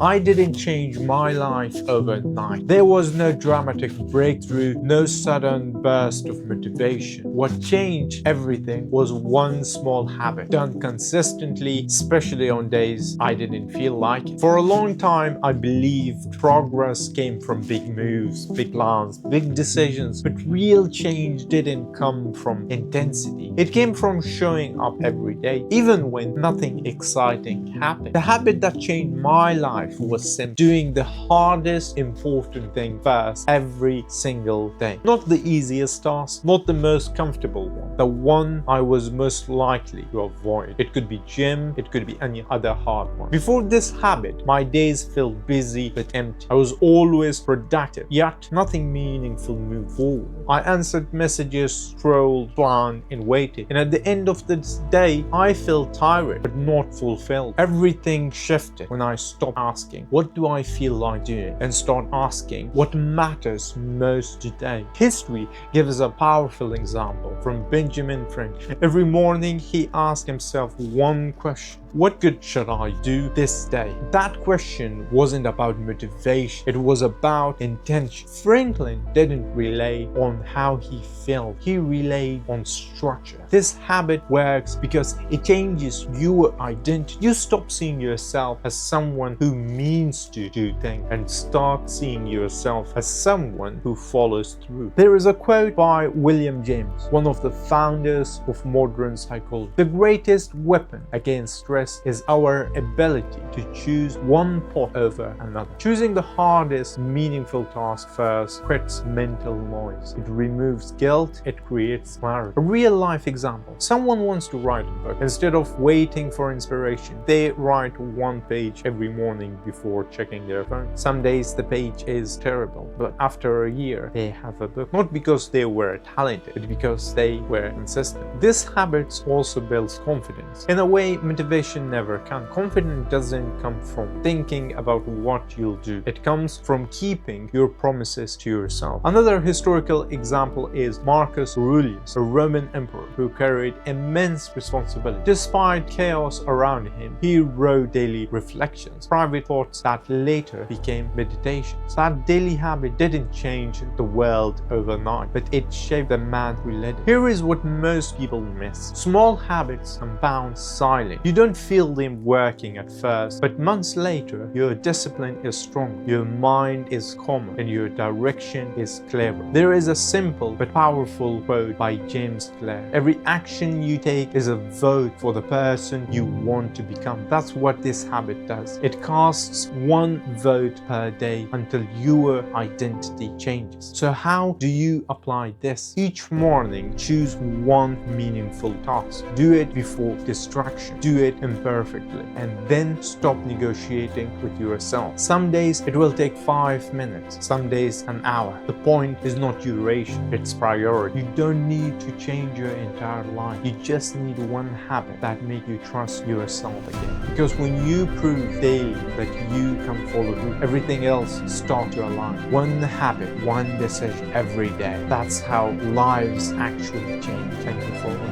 I didn't change my life overnight. There was no dramatic breakthrough, no sudden burst of motivation. What changed everything was one small habit, done consistently, especially on days I didn't feel like it. For a long time, I believed progress came from big moves, big plans, big decisions, but real change didn't come from intensity. It came from showing up every day, even when nothing exciting happened. The habit that changed my life was simple: doing the hardest important thing first every single day. Not the easiest task, not the most comfortable one, the one I was most likely to avoid. It could be gym, it could be any other hard one. Before this habit, my days felt busy but empty. I was always productive, yet nothing meaningful moved forward. I answered messages, scrolled, planned, and waited. And at the end of the day, I felt tired but not fulfilled. Everything shifted when I stopped asking, what do I feel like doing? And start asking, what matters most today? History gives a powerful example from Benjamin Franklin. Every morning he asked himself one question: what good should I do this day? That question wasn't about motivation, it was about intention. Franklin didn't rely on how he felt, he relied on structure. This habit works because it changes your identity. You stop seeing yourself as someone who means to do things and start seeing yourself as someone who follows through. There is a quote by William James, one of the founders of modern psychology: the greatest weapon against stress is our ability to choose one path over another. Choosing the hardest, meaningful task first creates mental noise. It removes guilt, it creates clarity. A real-life example: someone wants to write a book. Instead of waiting for inspiration, they write one page every morning before checking their phone. Some days the page is terrible, but after a year they have a book. Not because they were talented, but because they were consistent. This habit also builds confidence. In a way, motivation never can. Confidence doesn't come from thinking about what you'll do. It comes from keeping your promises to yourself. Another historical example is Marcus Aurelius, a Roman emperor who carried immense responsibility. Despite chaos around him, he wrote daily reflections, private thoughts that later became meditations. That daily habit didn't change the world overnight, but it shaped the man who led it. Here is what most people miss: small habits compound silently. You don't feel them working at first, but months later, your discipline is strong, your mind is calmer, and your direction is clearer. There is a simple but powerful quote by James Clear: every action you take is a vote for the person you want to become. That's what this habit does. It casts one vote per day until your identity changes. So how do you apply this? Each morning, choose one meaningful task. Do it before distraction. Do it imperfectly, and then stop negotiating with yourself. Some days it will take 5 minutes, some days an hour. The point is not duration, it's priority. You don't need to change your entire life. You just need one habit that makes you trust yourself again. Because when you prove daily that you can follow through, everything else starts to align. One habit, one decision every day. That's how lives actually change. Thank you for watching.